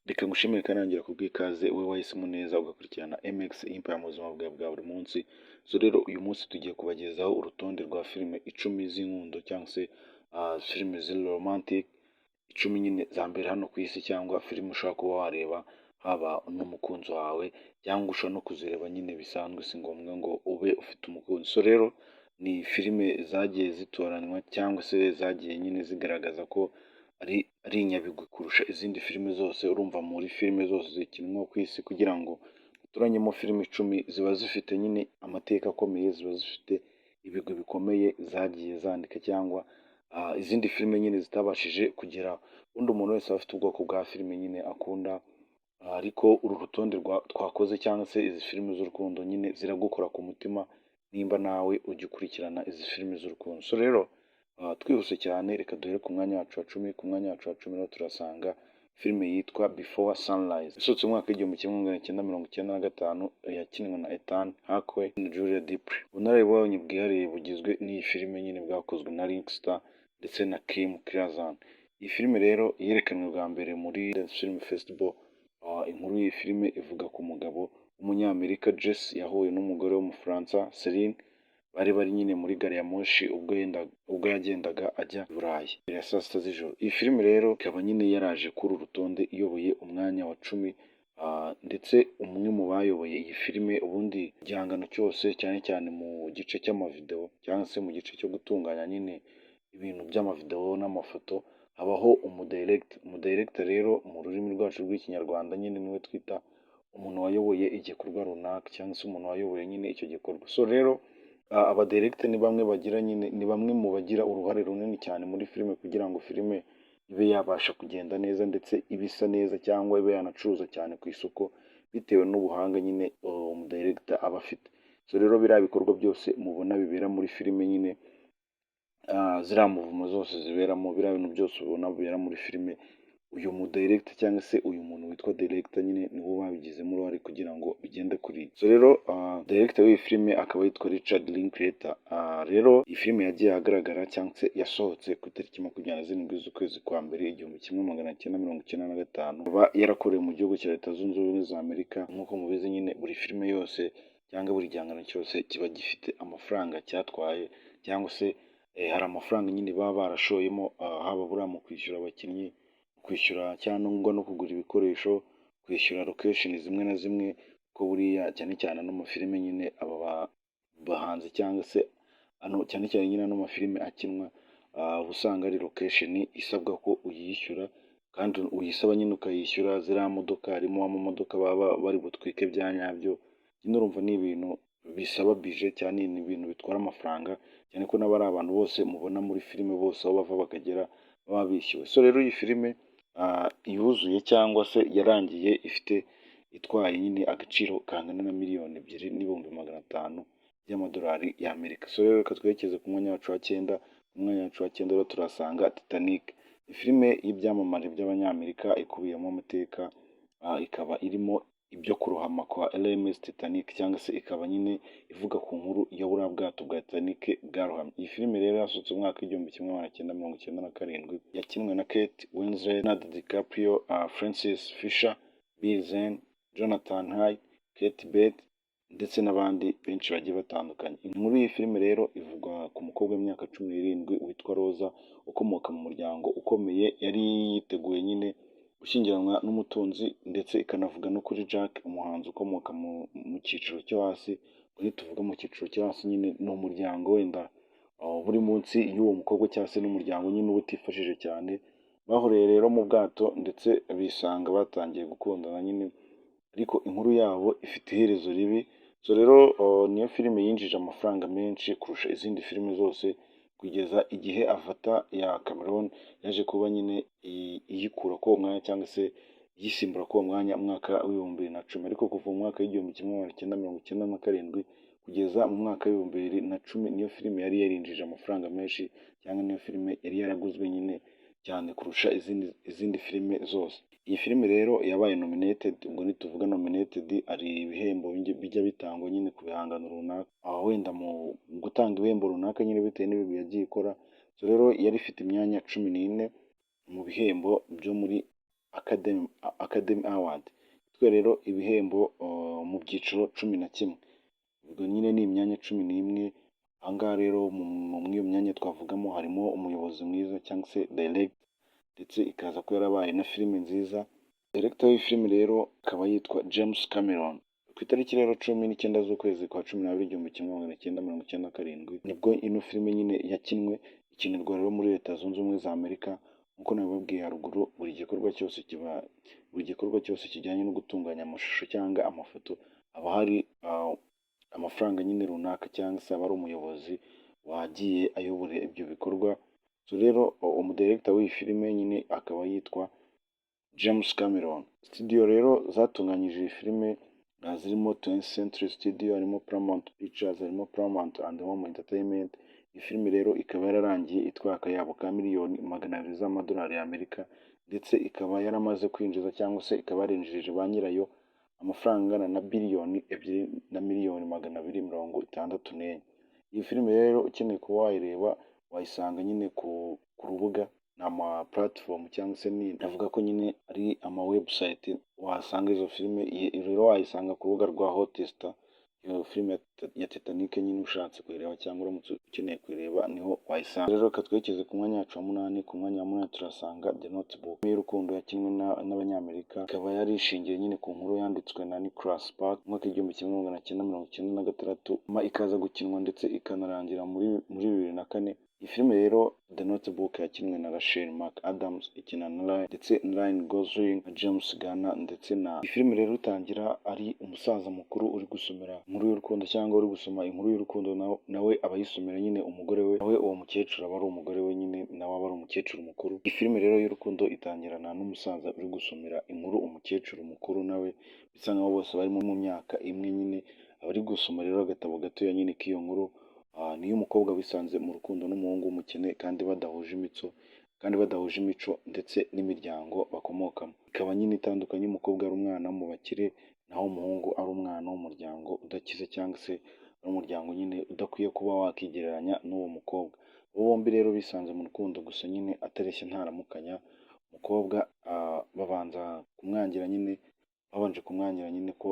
Reka ngushimire kandi nongera kubw'ikaze wowe wahisemo neza ugakurikirana MX Empire mu buzima bwawe bwa buri munsi. So rero uyu munsi tugiye kubagezaho urutonde rwa filime icumi z'inkundo cyangwa se filime ziri romantic, icumi nyine za mbere hano ku isi, cyangwa filime ushobora kuba wareba haba n'umukunzi wawe, cyangwa ushobora no kuzireba nyine bisanzwe, si ngombwa ngo ube ufite umukunzi. So rero ni filime zagiye zitoranywa cyangwa se zagiye nyine zigaragaza ko ari inyabigwi kurusha izindi filime zose. Urumva muri filime zose zikinwa ku isi kugira ngo utoranyemo filime icumi, ziba zifite nyine amateka akomeye, ziba zifite ibigwi bikomeye zagiye zandika, cyangwa izindi filime nyine zitabashije kugera. Undi umuntu wese aba afite ubwoko bwa filime nyine akunda, ariko uru rutonde twakoze cyangwa se izi filime z'urukundo nyine ziragukora ku mutima nimba nawe ujya ukurikirana izi filime z'urukundo. So rero twihuse cyane, reka duhere ku mwanya wacu wa cumi. Ku mwanya wacu wa cumi rero turasanga filime yitwa Before Sunrise, yasohotse mu mwaka w'igihumbi kimwe magana cyenda mirongo icyenda na gatanu, yakinwe na Ethan Hawke na Julia Depre. Ubunararibonye bwihariye bugizwe n'iyi filime nyine bwakozwe na Ringo Starr ndetse na Kim Kardashian. Iyi filime rero yerekanwe bwa mbere muri Cannes Film Festival. Inkuru y'iyi filime ivuga ku mugabo w'umunyamerika Jesse yahuye n'umugore w'umufaransa Celine. Bari nyine muri gari ya moshi ubwo yagendaga ajya i Burayi mbere ya saa sita z'ijoro. Iyi filime rero ikaba nyine yaraje kuri uru rutonde iyoboye umwanya wa cumi, ndetse umwe mu bayoboye iyi filime, ubundi igihangano cyose cyane cyane mu gice cy'amavideo cyangwa se mu gice cyo gutunganya nyine ibintu by'amavideo n'amafoto, habaho umudirector rero mu rurimi rwacu rw'ikinyarwanda nyine niwe twita umuntu wayoboye igikorwa runaka, cyangwa se umuntu wayoboye nyine icyo gikorwa. So rero abadirector ni bamwe bagira nyine, ni bamwe mu bagira uruhare runini cyane muri filime kugira ngo filime ibe yabasha kugenda neza, ndetse ibe isa neza, cyangwa ibe yanacuruza cyane ku isoko bitewe n'ubuhanga nyine umudirector aba afite. So rero biriya bikorwa byose mubona bibera muri filime nyine, ziriya muvumo zose ziberamo, biriya bintu byose ubona bibera muri filime, uyu mudirector cyangwa se uyu muntu witwa director nyine nibo babigizemo uruhare kugira ngo bigende kuri. So rero director w'iyi filime akaba yitwa Richard Linklater. Rero iyi filime yagiye ahagaragara cyangwa se yasohotse ku itariki 27 z'ukwezi kwa mbere 1995. Akaba yarakorewe mu gihugu cya Leta Zunze Ubumwe za Amerika. Nk'uko mubizi nyine buri filime yose cyangwa buri gihangano cyose kiba gifite amafaranga cyatwaye, cyangwa se hari amafaranga nyine baba barashoyemo, haba buriya mu kwishyura abakinnyi, kwishyura cyangwa no kugura ibikoresho, kwishyura location zimwe na zimwe, ko buriya cyane cyane ano mafilime nyine aba bahanzi cyangwa se cyane cyane nyine ano mafilime akinwa, usanga ari location isabwa ko uyishyura, kandi uyisaba nyine ukayishyura. Ziriya modoka, harimo amamodoka baba bari butwike bya nyabyo, nyine urumva ni ibintu bisaba budget cyane, ni ibintu bitwara amafaranga cyane, ko n'aba ari abantu bose mubona muri filime bose aho bava bakagera baba bishyuwe. So rero iyi filime yuzuye cyangwa se yarangiye itwaye nyine agaciro kangana na $2,500,000 by'amadolari y'Amerika. So rero reka twerekeze ku mwanya wacu wa cyenda. Ku mwanya wacu wa cyenda rero turasanga Titanic, filime y'ibyamamare by'abanyamerika ikubiyemo amateka, ikaba irimo ibyo kurohama kwa LMS Titanic, cyangwa se ikaba nyine ivuga ku nkuru ya buriya bwato bwa Titanic bwarohamye. Iyi filime rero yasohotse mu mwaka w'igihumbi kimwe magana cyenda mirongo icyenda na karindwi, yakinwe na Kate Winslet, Leonardo DiCaprio, Francis Fisher, Bill Zane, Jonathan Hyde, Kate Bates ndetse n'abandi benshi bagiye batandukanye. Inkuru y'iyi filime rero ivuga ku mukobwa w'imyaka 17 witwa Rosa, ukomoka mu muryango ukomeye, yari yiteguye nyine gushyingiranwa n'umutunzi, ndetse ikanavuga no kuri Jack, umuhanzi ukomoka mu cyiciro cyo hasi. Muri tuvuga mu cyiciro cyo hasi nyine ni umuryango wenda buri munsi y'uwo mukobwa, cyangwa se n'umuryango nyine uba utifashije cyane. Bahuriye rero mu bwato ndetse bisanga batangiye gukundana nyine, ariko inkuru yabo ifite iherezo ribi. So rero niyo filime yinjije amafaranga menshi kurusha izindi filime zose, kugeza igihe Avatar ya Cameron yaje kuba nyine iyikura ku mwanya, cyangwa se yisimbura ku mwanya mu mwaka w'ibihumbi 2010. Ariko kuva mu mwaka w'igihumbi kimwe magana cyenda mirongo icyenda na karindwi kugeza mu mwaka w'ibihumbi 2010, niyo filime yari yarinjije amafaranga menshi, cyangwa niyo filime yari yaraguzwe nyine cyane kurusha izindi filime zose. Iyi filime rero yabaye nominated. Ubwo nituvuga nominated, ari ibihembo bijya bitangwa nyine ku bihangano runaka, wenda mu gutanga ibihembo runaka nyine bitewe n'ibintu yagiye ikora. So rero yari ifite imyanya 14 mu bihembo byo muri Academy Award. Twe rero ibihembo mu byiciro 11. Ubwo nyine ni imyanya 11. Aha ngaha rero muri iyo myanya twavugamo harimo umuyobozi mwiza cyangwa se direct, ndetse ikaza kuba yarabaye na filime nziza. Director w'iyi filime rero akaba yitwa James Cameron. Ku itariki rero 19 z'ukwezi kwa 12 1997 nibwo ino filime nyine yakinwe, ikinirwa rero muri Leta Zunze Ubumwe za Amerika. Nk'uko nabibabwiye haruguru, buri gikorwa cyose kijyanye no gutunganya amashusho cyangwa amafoto haba hari amafaranga nyine runaka, cyangwa se aba ari umuyobozi wagiye ayobora ibyo bikorwa. So rero umudirector w'iyi filime nyine akaba yitwa James Cameron. Studio rero zatunganyije iyi filime zirimo 20th Century Studio, harimo Paramount Pictures, harimo Paramount and Home Entertainment. Iyi filime rero ikaba yararangiye itwaye akayabo ka miliyoni 200 z'amadolari y'Amerika, ndetse ikaba yaramaze kwinjiza cyangwa se ikaba yarinjirije ba nyirayo amafaranga angana na biliyoni 2 na miliyoni 264. Iyi filime rero ukeneye kuba wayireba wayisanga nyine ku rubuga, ni ama platform cyangwa se navuga ko nyine ari ama website wasanga izo filime. Rero wayisanga ku rubuga rwa Hotstar. Iyo filime ya Titanic nyine ushatse kuyireba cyangwa uramutse ukeneye kuyireba niho wayisanga. Rero reka twerekeze ku mwanya wacu wa 8. Ku mwanya wa 8 turasanga The Notebook y'urukundo yakinwe n'abanyamerika, ikaba yari ishingiye nyine ku nkuru yanditswe na Nicholas Sparks mu mwaka 1996, ikaza gukinwa ndetse ikanarangira muri 2004. Iyi filime rero The Notebook yakinwe na Rachel McAdams, ikina na ndetse Ryan Gosling na James Garner ndetse na. Iyi filime rero itangira ari umusaza mukuru uri gusomera inkuru y'urukundo cyangwa uri gusoma inkuru y'urukundo, nawe aba yisomera nyine umugore we, nawe uwo mukecuru aba ari umugore we nyine, nawe aba ari umukecuru mukuru. Iyi filime rero y'urukundo itangirana n'umusaza uri gusomera inkuru umukecuru mukuru, nawe bisa nkaho bose barimo mu myaka imwe nyine, abari gusoma rero agatabo gatoya nyine k'iyo nkuru. Niyo umukobwa wisanze mu rukundo n'umuhungu w'umukene kandi badahuje imico ndetse n'imiryango bakomokamo. Ikaba nyine itandukanye, umukobwa ari umwana mu bakire, naho umuhungu ari umwana w'umuryango udakize cyangwa se ari umuryango nyine udakwiye kuba wakigereranya n'uwo mukobwa. Bo bombi rero bisanze mu rukundo, gusa nyine atareshya ntaramukanya. Umukobwa babanje kumwangira nyine ko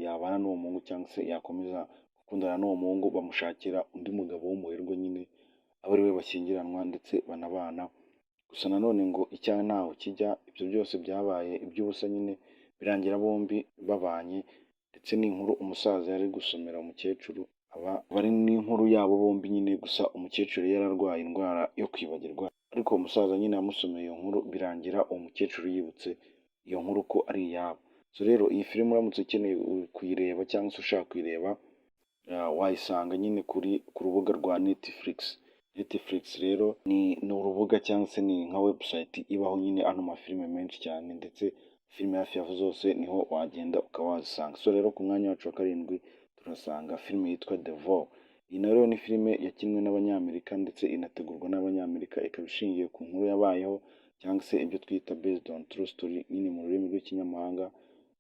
yabana n'uwo muhungu cyangwa se yakomeza gukundana n'uwo muhungu, bamushakira undi mugabo w'umuherwe nyine aba ari we bashyingiranwa ndetse banabana. Gusa nanone ngo icyaha ntaho kijya, ibyo byose byabaye iby'ubusa nyine, birangira bombi babanye. Ndetse n'inkuru umusaza yari gusomera umukecuru bari n'inkuru yabo bombi nyine, gusa umukecuru yararwaye indwara yo kwibagirwa, ariko umusaza nyine yamusomeye iyo nkuru, birangira uwo mukecuru yibutse iyo nkuru ko ari iyabo. So rero iyi filime uramutse ukeneye kuyireba cyangwa se ushaka kuyireba, wayisanga nyine ku rubuga rwa Netflix. Netflix rero ni urubuga cyangwa se ni nka website ibaho nyine ano mafilime menshi cyane, ndetse filime hafi ya zose niho wagenda ukaba wazisanga. So rero ku mwanya wacu wa 7 turasanga filime yitwa The Vow. Iyi nayo ni filime yakinwe n'abanyamerika ndetse inategurwa n'abanyamerika, ikaba ishingiye ku nkuru yabayeho cyangwa se ibyo twita based on true story nyine mu rurimi rw'ikinyamahanga.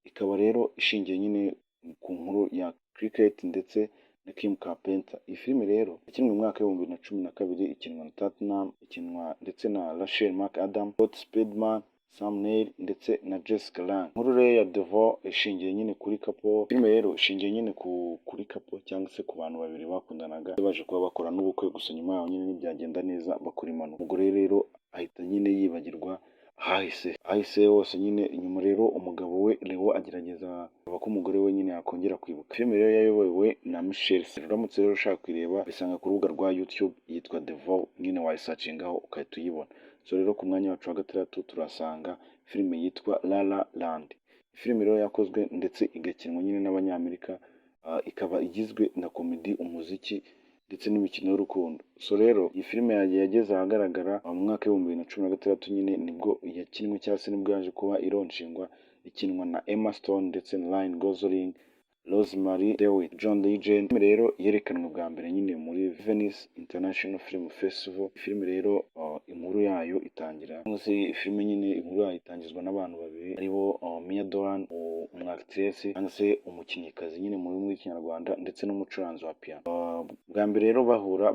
Ikaba rero ishingiye nyine ku nkuru ya Cricket ndetse na Kim Carpenter. Iyi filime rero yakinwe mu mwaka wa 2012, ikinwa na Tatum, ikinwa ndetse na Rachel McAdams, Scott Speedman, Sam Neill ndetse na Jessica Lange. Inkuru rero ya The Vow ishingiye nyine kuri couple. Filime rero ishingiye nyine kuri couple cyangwa se ku bantu babiri bakundanaga, baje kuba bakora n'ubukwe, gusa nyuma yaho nyine ntibyagenda neza, bakora impanuka. Umugore rero ahita nyine yibagirwa ahise hose nyine. Inyuma rero umugabo we Leo agerageza ko umugore we nyine yakongera kwibuka. Filime rero yayobowe na Michelle Serra. Uramutse rero ushaka kuyireba bisanga ku rubuga rwa YouTube, yitwa The Vow, nyine wayisacingaho ukahita uyibona. So rero ku mwanya wacu wa 6 turasanga filime yitwa La La Land. Filime rero yakozwe ndetse igakinwa nyine n'abanyamerika, ikaba igizwe na komedi, umuziki ndetse n'imikino y'urukundo. So rero iyi filime yageze ahagaragara mu mwaka wa 2016 nyine, nibwo yakinwe cyangwa se nibwo yaje kuba ironshingwa, ikinwa na Emma Stone ndetse na Ryan Gosling, Rosemary DeWitt, John Legend. Filime rero yerekanwe bwa mbere nyine muri Venice International Film Festival. Filime rero inkuru yayo itangira cyangwa se filime nyine inkuru yayo itangizwa n'abantu babiri, aribo Mia Dolan, umwactrice cyangwa se umukinnyikazi nyine mu rurimi rw'ikinyarwanda ndetse n'umucuranzi wa piano. Bwa mbere rero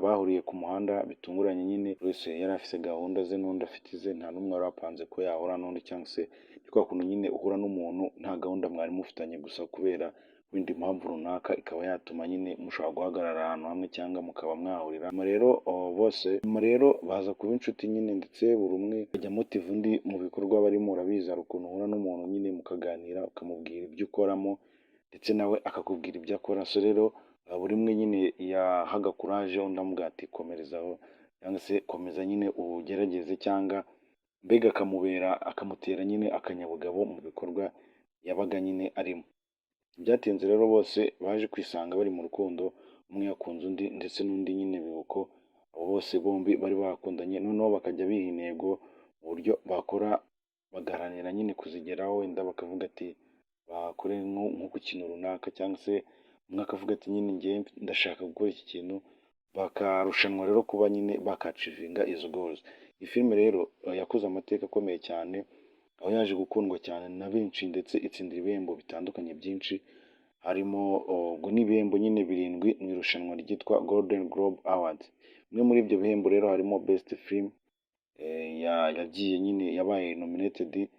bahuriye ku muhanda bitunguranye nyine, buri wese yari afite gahunda ze n'undi afite ize, nta n'umwe wari wapanze ko yahura n'undi cyangwa se ni kwa kuntu nyine uhura n'umuntu nta gahunda mwari mufitanye, gusa kubera wenda impamvu runaka ikaba yatuma nyine mushobora guhagarara ahantu hamwe cyangwa mukaba mwahurira. Nyuma rero baza kuba inshuti nyine, ndetse buri umwe akajya motiva undi mu bikorwa barimo. Urabizi hari ukuntu uhura n'umuntu nyine mukaganira ukamubwira ibyo ukoramo ndetse nawe akakubwira ibyo akora. So rero buri umwe nyine yahaga kuraje undi amubwira ati komerezaho cyangwa se komeza nyine ugerageze, cyangwa mbega akamutera nyine akanyabugabo mu bikorwa yabaga nyine arimo. Byatinze rero bose baje kwisanga bari mu rukundo, umwe yakunze undi ndetse n'undi nyine bibuko abo bose bombi bari bakundanye, noneho bakajya biha intego mu buryo bakora bagaharanira nyine kuzigeraho. Wenda bakavuga ati bakore nko ku kintu runaka, cyangwa se umwe akavuga ati nyine ngewe ndashaka gukora iki kintu, bakarushanwa rero kuba nyine bakacivinga izo goals. Iyi filime rero yakoze amateka akomeye cyane, aho yaje gukundwa cyane na benshi ndetse itsindira ibihembo bitandukanye byinshi, harimo ubwo n'ibihembo nyine birindwi mu irushanwa ryitwa Golden Globe Awards. Bimwe muri ibyo bihembo rero harimo Best Film, yagiye nyine yabaye nominated,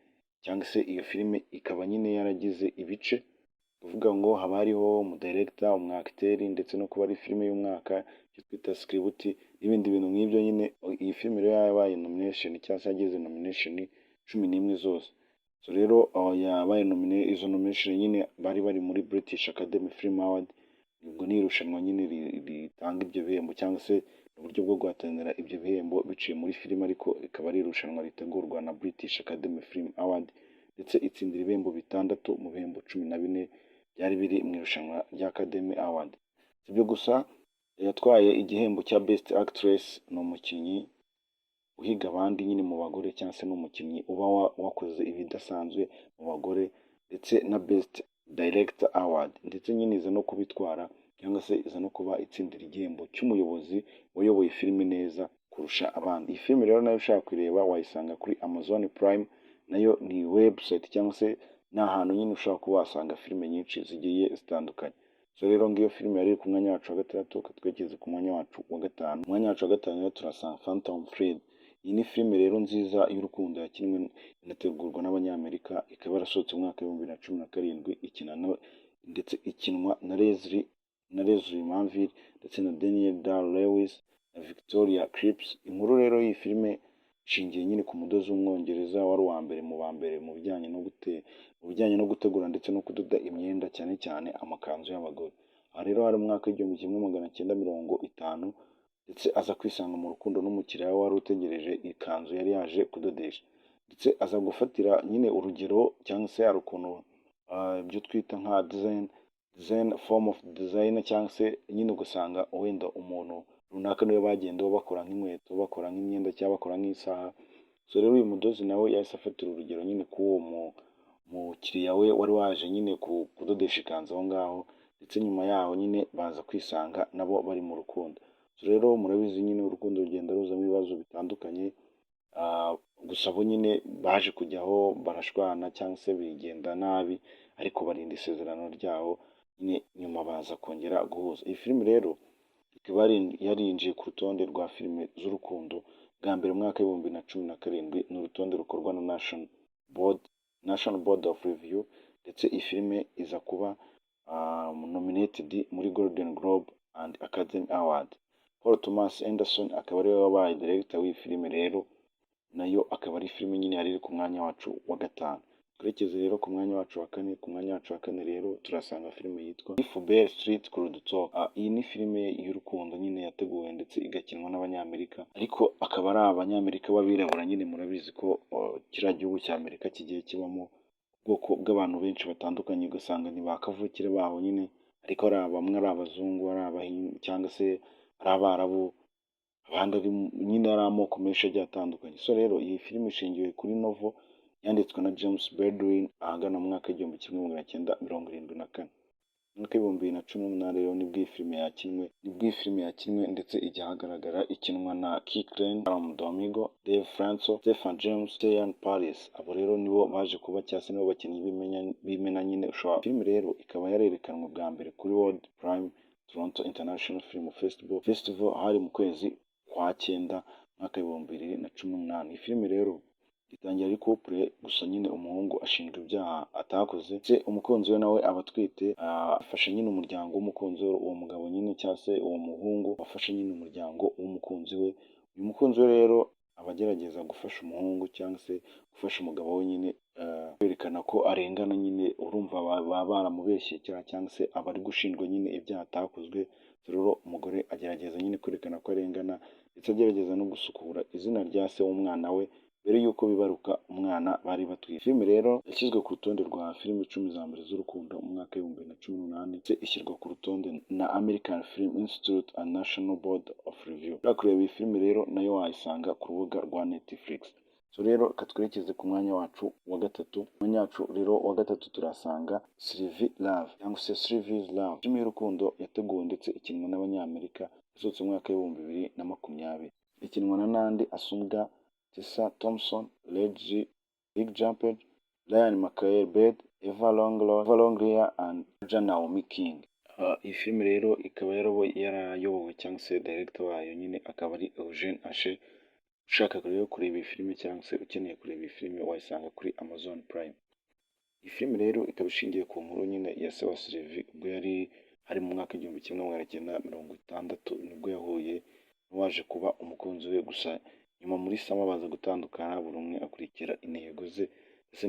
cyangwa se iyo filime ikaba nyine yaragize ibice, kuvuga ngo haba hariho umudirector, umwacteur ndetse no kuba ari filime y'umwaka, icyo twita script n'ibindi bintu nk'ibyo nyine. Iyi filime rero yabaye nomination cyangwa se yagize nomination 11 zose. So rero yabaye izo nomination nyine bari muri British Academy Film Award. Ubwo ni irushanwa nyine ritanga ibyo bihembo, cyangwa se uburyo bwo guhatanira ibyo bihembo biciye muri filime, ariko ikaba ari irushanwa ritegurwa na British Academy Film Award, ndetse itsindira ibihembo 6 mu bihembo 14 byari biri mu irushanwa rya Academy Award. Sibyo gusa, yatwaye igihembo cya Best Actress, ni umukinnyi uhiga abandi nyine mu bagore, cyangwa se n'umukinnyi uba wakoze ibidasanzwe mu bagore, ndetse na Best Director Award, ndetse nyine iza no kubitwara, cyangwa se iza no kuba itsindira igihembo cy'umuyobozi wayoboye filime neza kurusha abandi. Iyi filime rero nayo ushaka kuyireba wayisanga kuri Amazon Prime, nayo ni website cyangwa se ni ahantu nyine ushobora kuba wasanga filime nyinshi zigiye zitandukanye. So rero ngiyo filime yari ku mwanya wacu wa 6, katwegeze ku mwanya wacu wa 5. Mu mwanya wacu wa 5 rero turasanga Phantom Thread. Iyi ni filime rero nziza y'urukundo yakinwe inategurwa n'Abanyamerika, ikaba yarasohotse mu mwaka wa 2017, ndetse ikinwa na Leslie Manville ndetse na Daniel Day-Lewis na Victoria Cripps. Inkuru rero y'iyi filime ishingiye nyine ku mudozi w'umwongereza wari uwa mbere mu bijyanye no gutegura ndetse no kudoda imyenda, cyane cyane amakanzu y'abagore. Aha rero hari mu mwaka w'1950, ndetse aza kwisanga mu rukundo n'umukiriya wari utegereje ikanzu yari yaje kudodesha, ndetse aza gufatira nyine urugero, cyangwa se hari ukuntu ibyo twita nka design form of design, cyangwa se nyine ugasanga wenda umuntu runaka niwe bagendaho bakora nk'inkweto, bakora nk'imyenda, cyangwa bakora nk'isaha. So rero uyu mudozi nawe yahise afatira urugero nyine k'uwo mukiriya we wari waje nyine kudodesha ikanzu aho ngaho, ndetse nyuma yaho nyine baza kwisanga nabo bari mu rukundo. So rero murabizi nyine urukundo rugenda ruzamo ibibazo bitandukanye, gusa bo nyine baje kujyaho barashwana cyangwa se bigenda nabi, ariko barinda isezerano ryaho nyine, nyuma baza kongera guhuza. Iyi filime rero ikaba yarinjiye ku rutonde rwa filime z'urukundo bwa mbere mu mwaka w'2017. Ni urutonde rukorwa na National Board of Review, ndetse iyi filime iza kuba nominated muri Golden Globe and Academy Award. Paul Thomas Anderson akaba ariwe wabaye director w'iyi filime rero, nayo akaba ari filime nyine yari iri ku mwanya wacu wa 5. Twerekeze rero ku mwanya wacu wa 4. Ku mwanya wacu wa 4 rero turasanga filime yitwa If Beale Street Could Talk. Iyi ni filime y'urukundo nyine yateguwe ndetse igakinwa n'Abanyamerika, ariko akaba ari Abanyamerika b'abirabura. Nyine murabizi ko kiriya gihugu cya Amerika kigiye kibamo ubwoko bw'abantu benshi batandukanye, ugasanga ni ba kavukire baho nyine, ariko bamwe ari abazungu, ari abahindi, cyangwa se ari abarabu, abandi nyine ari amoko menshi agiye atandukanye. So rero iyi filime ishingiwe kuri novel yanditswe na James Baldwin ahagana mu mwaka w'1974. mwaka w'ibihumbi bibiri na cumi n'umunani rero nibwo iyi filime yakinwe ndetse ijya ahagaragara ikinwa na Kiklen, Alan Domingo, Dave Franco, Stephen James, Ryan Paris. Abo rero nibo baje kuba cyangwa se nibo bakinnyi b'imena nyine ushobora. Filime rero ikaba yarerekanwe bwa mbere kuri World Prime Toronto International Film Festival hari mu kwezi kwa cyenda mwaka w'ibihumbi bibiri na cumi n'umunani. Iyi filime rero itangira ari couple gusa nyine umuhungu ashinjwa ibyaha atakoze ndetse umukunzi we nawe aba atwite, afasha nyine umuryango w'umukunzi we, uwo mugabo nyine cyangwa se uwo muhungu wafashe nyine umuryango w'umukunzi we. Uyu mukunzi we rero aba agerageza gufasha umuhungu cyangwa se gufasha umugabo we nyine kwerekana ko arengana nyine, urumva baba baramubeshye cyangwa se aba ari gushinjwa nyine ibyaha atakozwe. Rero umugore agerageza nyine kwerekana ko arengana ndetse agerageza no gusukura izina rya se w'umwana we mbere y'uko bibaruka umwana bari batwite. Filime rero yashyizwe ku rutonde rwa filime 10 za mbere z'urukundo mu mwaka w'ibihumbi bibiri na cumi n'umunani ndetse ishyirwa ku rutonde na American Film Institute and National Board of Review. Ushaka kureba iyi filime rero nayo wayisanga ku rubuga rwa Netflix. So rero katwerekeze ku mwanya wacu wa gatatu. Mwanya wacu rero wa gatatu turasanga Sylvie Love cyangwa se Sylvie's Love, filime y'urukundo yateguwe ndetse ikinwa n'abanyamerika, yasohotse mu mwaka w'ibihumbi bibiri na makumyabiri. Ikinwa na Nandi Asumbwa, Tessa Thompson, Rick Jamped, Ryan McKay-Bed, Eva Longoria and Aja Naomi King. Iyi filime rero ikaba yarayobowe cyangwa se director wayo nyine akaba ari Eugene Ashe. Ushaka rero kureba iyi filime cyangwa se ukeneye kureba iyi filime wayisanga kuri Amazon Prime. Iyi filime rero ikaba ishingiye ku nkuru nyine ya se wa Sylvie ubwo yari hari mu mwaka w'igihumbi kimwe magana cyenda mirongo itandatu nibwo yahuye n'uwaje kuba umukunzi we, gusa nyuma muri sama baza gutandukana, buri umwe akurikira intego ze ndetse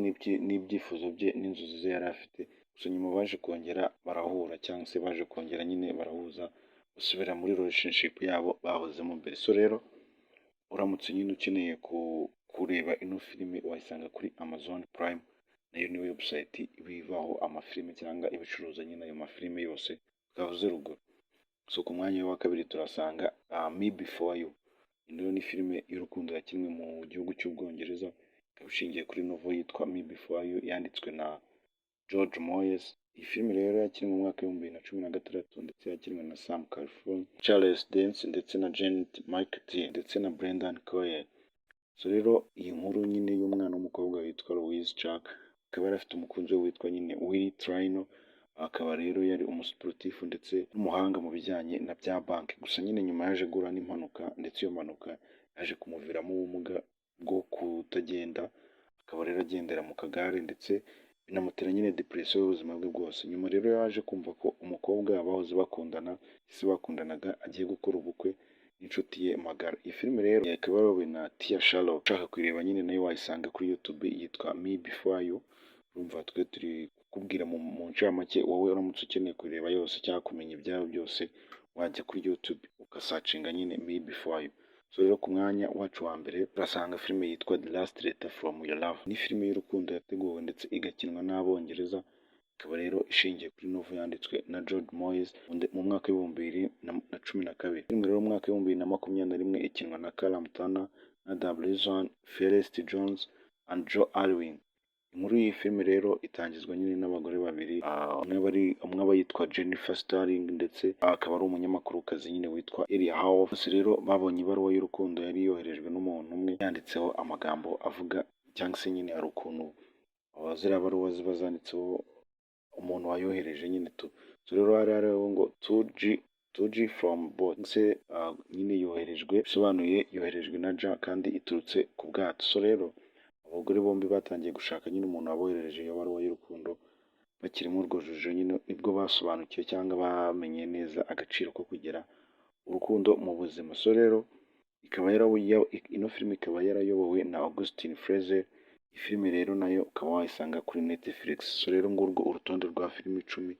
n'ibyifuzo bye n'inzozi ze yari afite. Gusa nyuma baje kongera barahura cyangwa se baje kongera nyine barahuza basubira muri relationship yabo bahozemo mbere. So rero uramutse nyine ukeneye kureba ino filime wayisanga kuri Amazon Prime, nayo ni website ibivaho amafilime cyangwa ibicuruza nyine ayo mafilime yose twavuze ruguru. So ku mwanya wa kabiri turasanga Me Before You. Ino ni filime y'urukundo yakinwe mu gihugu cy'Ubwongereza, ikaba ishingiye kuri novel yitwa Me Before You yanditswe na George Moyes. Iyi filime rero yakinwe mu mwaka w'ibihumbi bibiri na cumi na gatandatu ndetse yakinwe na Sam Claflin, Charles Dance ndetse na Janet McTeer ndetse na Brendan Coyle. So rero iyi nkuru nyine y'umwana w'umukobwa witwa Louise Chuck, akaba yari afite umukunzi we witwa nyine Willy Traino, akaba rero yari umusiporutifu ndetse n'umuhanga mu bijyanye na bya banki. Gusa nyine nyuma yaje guhura n'impanuka ndetse iyo mpanuka yaje kumuviramo ubumuga bwo kutagenda, akaba rero agendera mu kagare ndetse binamutera nyine depression y'ubuzima bwe bwose. Nyuma rero yaje kumva ko umukobwa bahoze bakundanaga agiye gukora ubukwe n'inshuti ye magara. Iyi filime rero ikaba yayobowe na Tia Sharrock. Ushaka kuyireba nyine nayo wayisanga kuri YouTube yitwa Me Before You. Urumva twe turi kukubwira mu ncamake, wowe uramutse ukeneye kureba yose cyangwa kumenya ibyayo byose wajya kuri YouTube ugasacinga nyine Me Before You. So rero ku mwanya wacu wa mbere turasanga filime yitwa The Last Letter From Your Love. Ni filime y'urukundo yateguwe ndetse igakinwa n'Abongereza, ikaba rero ishingiye kuri novel yanditswe na George Moyes mu mwaka w'ibihumbi bibiri na cumi na kabiri. Filime rero mu mwaka w'ibihumbi bibiri na makumyabiri na rimwe ikinwa na Callum Turner na Dablizon, Felicity Jones and Joe Alwyn. Inkuru y'iyi filime rero itangizwa nyine n'abagore babiri, umwe aba yitwa Jennifer Starling ndetse akaba ari umunyamakurukazi nyine witwa Elia Howe. Bose rero babonye ibaruwa y'urukundo yari yoherejwe n'umuntu umwe yanditseho amagambo avuga cyangwa se nyine hari ukuntu ziriya baruwa ziba zanditseho umuntu wayohereje nyine so rero hari hariho ngo 2G from boat se nyine yoherejwe, bisobanuye yoherejwe na Ja kandi iturutse ku bwato. So rero abagore bombi batangiye gushaka nyine umuntu waboherereje iyo baruwa y'urukundo, bakiri muri urwo rujijo nyine nibwo basobanukiwe cyangwa bamenye neza agaciro ko kugira urukundo mu buzima. So rero ino filime ikaba yarayobowe na Augustin Fraser. Iyi filime rero nayo ukaba wayisanga kuri Netflix. So rero ngurwo urutonde rwa filime 10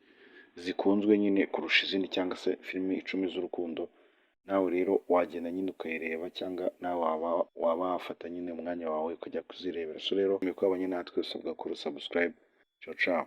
zikunzwe nyine kurusha izindi cyangwa se filime 10 z'urukundo. Nawe rero wagenda nyine ukayireba cyangwa nawe waba wafata nyine umwanya wawe ukajya kuzirebera. So rero ko abanye natwe usabwa kuri subscribe. Ciao ciao.